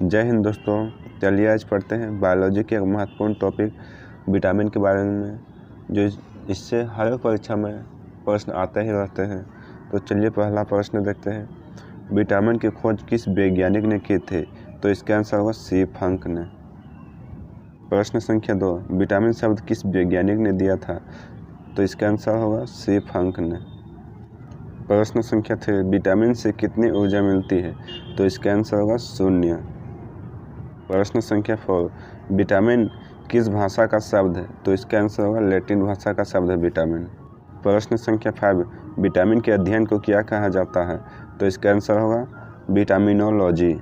जय हिंद दोस्तों। चलिए आज पढ़ते हैं बायोलॉजी के एक महत्वपूर्ण टॉपिक विटामिन के बारे में, जो इससे हर एक परीक्षा में प्रश्न आते ही रहते हैं। तो चलिए पहला प्रश्न देखते हैं। विटामिन की खोज किस वैज्ञानिक ने की थी? तो इसका आंसर होगा सी फंक ने। प्रश्न संख्या 2, विटामिन शब्द किस वैज्ञानिक ने दिया था? तो इसका आंसर होगा सी फंक ने। प्रश्न संख्या 3, विटामिन से कितनी ऊर्जा मिलती है? तो इसका आंसर होगा 0। प्रश्न संख्या 4, विटामिन किस भाषा का शब्द है? तो इसका आंसर होगा लैटिन भाषा का शब्द है विटामिन। प्रश्न संख्या 5, विटामिन के अध्ययन को क्या कहा जाता है? तो इसका आंसर होगा विटामिनोलॉजी।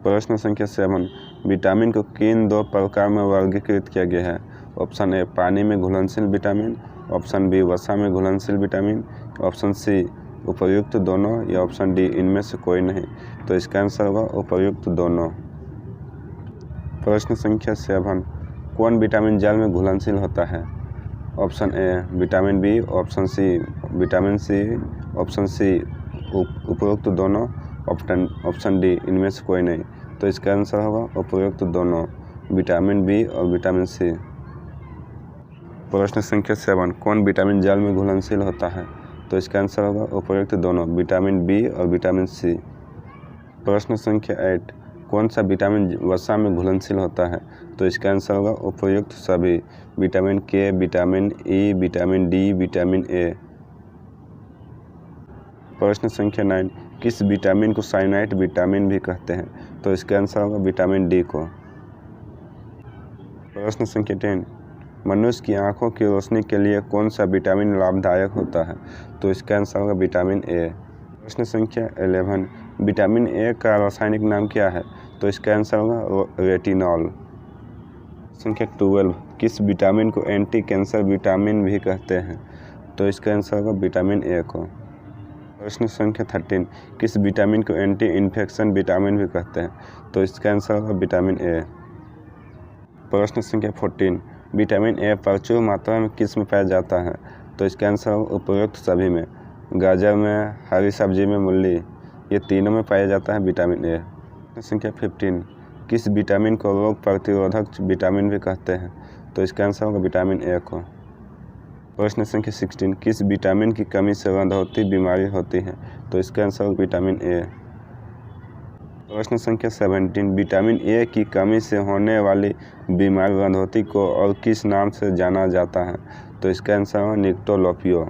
प्रश्न संख्या 7, विटामिन को किन 2 प्रकार में वर्गीकृत किया गया है? ऑप्शन ए पानी में घुलनशील विटामिन, ऑप्शन बी वसा में घुलनशील विटामिन, ऑप्शन सी उपर्युक्त दोनों, या ऑप्शन डी इनमें से कोई नहीं। तो इसका आंसर होगा उपर्युक्त दोनों। प्रश्न संख्या 7, कौन विटामिन जल में घुलनशील होता है? Option A vitamin B, option C vitamin C, option C उपर्युक्त दोनों, ऑप्शन डी इनमें से कोई नहीं। तो इसका आंसर होगा उपर्युक्त दोनों, विटामिन बी और विटामिन सी। प्रश्न संख्या 7, कौन विटामिन जल में घुलनशील होता है? तो इसका आंसर होगा उपर्युक्त दोनों, विटामिन बी और विटामिन सी। प्रश्न संख्या 8, कौन सा विटामिन वसा में घुलनशील होता है? तो इसका आंसर होगा उपर्युक्त सभी, विटामिन के, vitamin E, vitamin D, vitamin A. प्रश्न संख्या 9, किस विटामिन को साइनाइड विटामिन भी कहते हैं? तो इसका आंसर होगा विटामिन डी को। प्रश्न संख्या 10, मनुष्य की आंखों की रोशनी के लिए कौन सा विटामिन लाभदायक होता है? तो इसका आंसर होगा विटामिन ए। प्रश्न संख्या 11, विटामिन ए का रासायनिक नाम क्या है? तो इसका आंसर होगा रेटिनॉल। संख्या 12, किस विटामिन को एंटी कैंसर विटामिन भी कहते हैं? तो इसका आंसर होगा विटामिन ए को। प्रश्न संख्या 13, किस विटामिन को एंटी इन्फेक्शन विटामिन भी कहते हैं? तो इसका आंसर होगा विटामिन ए। प्रश्न संख्या 14, विटामिन ए प्रचुर मात्रा में किस में पाया जाता है? तो इसका आंसर होगा उपर्युक्त सभी में, गाजर में, हरी सब्जी में, मूली, ये तीनों में पाया जाता है विटामिन ए। प्रश्न संख्या 15, किस विटामिन को रोग प्रतिरोधक विटामिन भी कहते हैं? तो इसका आंसर होगा विटामिन ए को। प्रश्न संख्या 16, किस विटामिन की कमी से रंध्रोती बीमारी होती है? तो इसका आंसर होगा विटामिन ए। प्रश्न संख्या 17, विटामिन ए की कमी से होने वाली बीमारी रंध्रोती को और किस नाम से जाना जाता है? तो इसका आंसर होगा निक्टोलोपिया।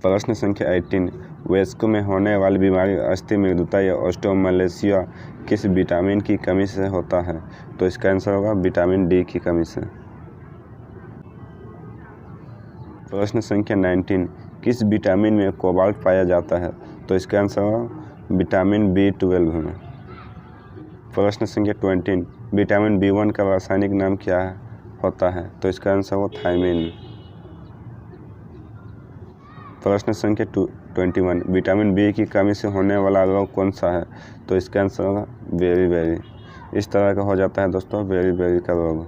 प्रश्न संख्या 18, वयस्कों में होने वाली बीमारी अस्थि मृदुता या ऑस्टियोमलेशिया किस विटामिन की कमी से होता है? तो इसका आंसर होगा विटामिन डी की कमी से। प्रश्न संख्या 19, किस विटामिन में कोबाल्ट पाया जाता है? तो इसका आंसर होगा विटामिन B12 में। प्रश्न संख्या 20, विटामिन B1 का रासायनिक नाम क्या होता है? तो इसका आंसर होगा थायमिन। प्रश्न संख्या 21, विटामिन बी की कमी से होने वाला रोग कौन सा है? तो इसका आंसर होगा बेरी। इस तरह का हो जाता है दोस्तों बेरी का रोग।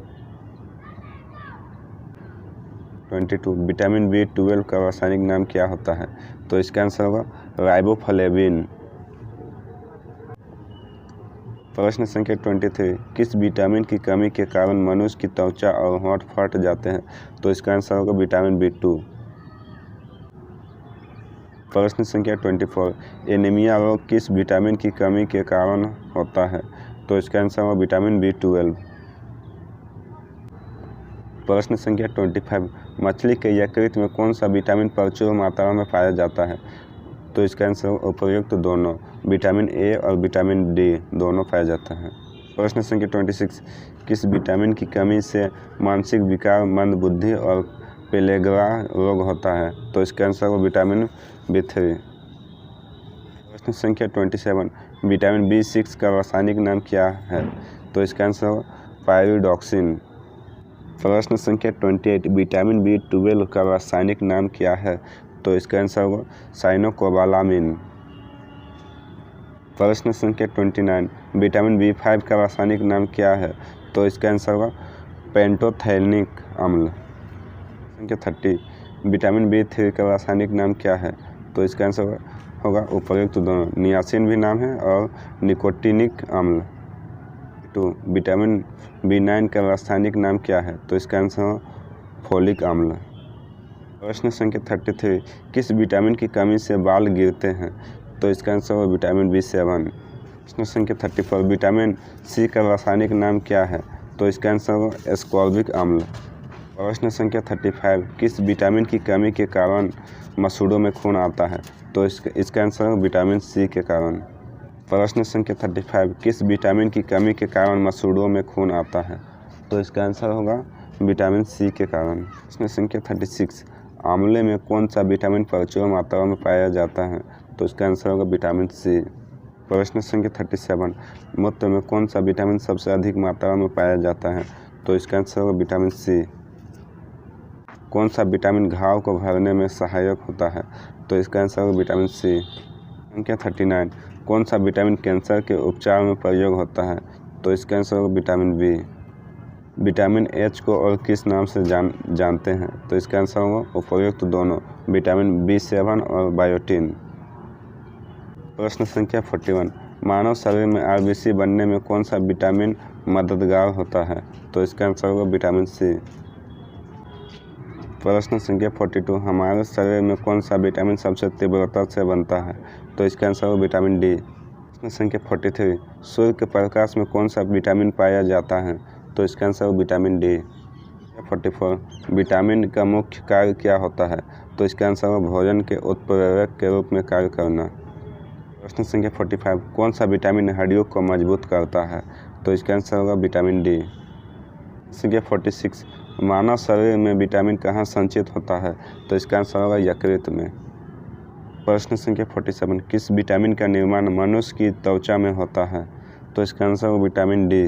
22, विटामिन B12 का रासायनिक नाम क्या होता है? तो इसका आंसर होगा राइबोफ्लेविन। प्रश्न संख्या 23, किस विटामिन की कमी के कारण मनुष्य की त्वचा और होंठ फट जाते हैं? तो इसका आंसर होगा विटामिन B2। प्रश्न संख्या 24, एनीमिया रोग किस विटामिन की कमी के कारण होता है? तो इसका आंसर होगा विटामिन B12। प्रश्न संख्या 25, मछली के यकृत में कौन सा विटामिन प्रचुर मात्रा में पाया जाता है? तो इसका आंसर उपर्युक्त दोनों, विटामिन ए और विटामिन डी दोनों पाया जाता है। प्रश्न संख्या 26, किस विटामिन की कमी से मानसिक विकार, मंद बुद्धि और पेलेग्रा रोग होता है? तो इसका आंसर होगा विटामिन B3। प्रश्न संख्या 27, विटामिन B6 का रासायनिक नाम क्या है? तो इसका आंसर होगा पायरिडॉक्सिन। प्रश्न संख्या 28, विटामिन B12 का रासायनिक नाम क्या है? तो इसका आंसर होगा साइनोकोबालामिन। प्रश्न संख्या 29, विटामिन B5 का रासायनिक नाम क्या है? तो इसका आंसर होगा पेंटोथेनिक अम्ल। संख्या 30, विटामिन B3 का रासायनिक नाम क्या है? तो इसका आंसर होगा होगा उपर्युक्त दोनों। नियासिन भी नाम है और निकोटिनिक अम्ल। 2 विटामिन B9 का रासायनिक नाम क्या है? तो इसका आंसर हो फोलिक अम्ल। प्रश्न संख्या 33 किस विटामिन की कमी से बाल गिरते हैं? तो इसका आंसर हो विटामिन B7। प्रश्न संख्या 34 विटामिन C का रासायनिक नाम क्या है? तो इसका आंसर हो एस्कॉर्बिक अम्ल। प्रश्न संख्या 35 किस विटामिन की कमी के कारण मसूड़ों में खून आता है? तो इसका आंसर हो विटामिन C के कारण। प्रश्न संख्या 35 किस विटामिन की कमी के कारण मसूड़ों में खून आता है? तो इसका आंसर होगा विटामिन C के कारण। प्रश्न संख्या 36 आंवले में कौन सा विटामिन प्रचुर मात्रा में पाया जाता है? तो इसका आंसर होगा विटामिन C। प्रश्न संख्या 37 मूत्र में कौन सा विटामिन सबसे अधिक मात्रा में पाया जाता है? तो इसका आंसर होगा विटामिन C। कौन सा विटामिन घाव को भरने में सहायक होता है? तो इसका आंसर होगा विटामिन C। संख्या 39 कौन सा विटामिन कैंसर के उपचार में प्रयोग होता है? तो इसका आंसर होगा विटामिन B। विटामिन H को और किस नाम से जानते हैं? तो इसका आंसर होगा उपर्युक्त दोनों, विटामिन B7 और बायोटिन। प्रश्न संख्या 41 मानव शरीर में RBC बनने में कौन सा विटामिन मददगार होता है? तो इसका आंसर होगा विटामिन C। प्रश्न संख्या 42 हमारे शरीर में कौन सा विटामिन सबसे तीव्रता से बनता है? तो इसका आंसर होगा विटामिन D। प्रश्न संख्या 43 सूर्य के प्रकाश में कौन सा विटामिन पाया जाता है? तो इसका आंसर होगा विटामिन D। 44 विटामिन का मुख्य कार्य क्या होता है? तो इसका आंसर होगा भोजन के उत्प्रेरक के रूप में कार्य करना। प्रश्न संख्या 45 कौन सा विटामिन हड्डियों को मजबूत करता है? तो इसका आंसर होगा विटामिन D। संख्या 46 मानव शरीर में विटामिन कहाँ संचित होता है? तो इसका आंसर होगा यकृत में। प्रश्न संख्या 47 किस विटामिन का निर्माण मनुष्य की त्वचा में होता है? तो इसका आंसर होगा विटामिन D।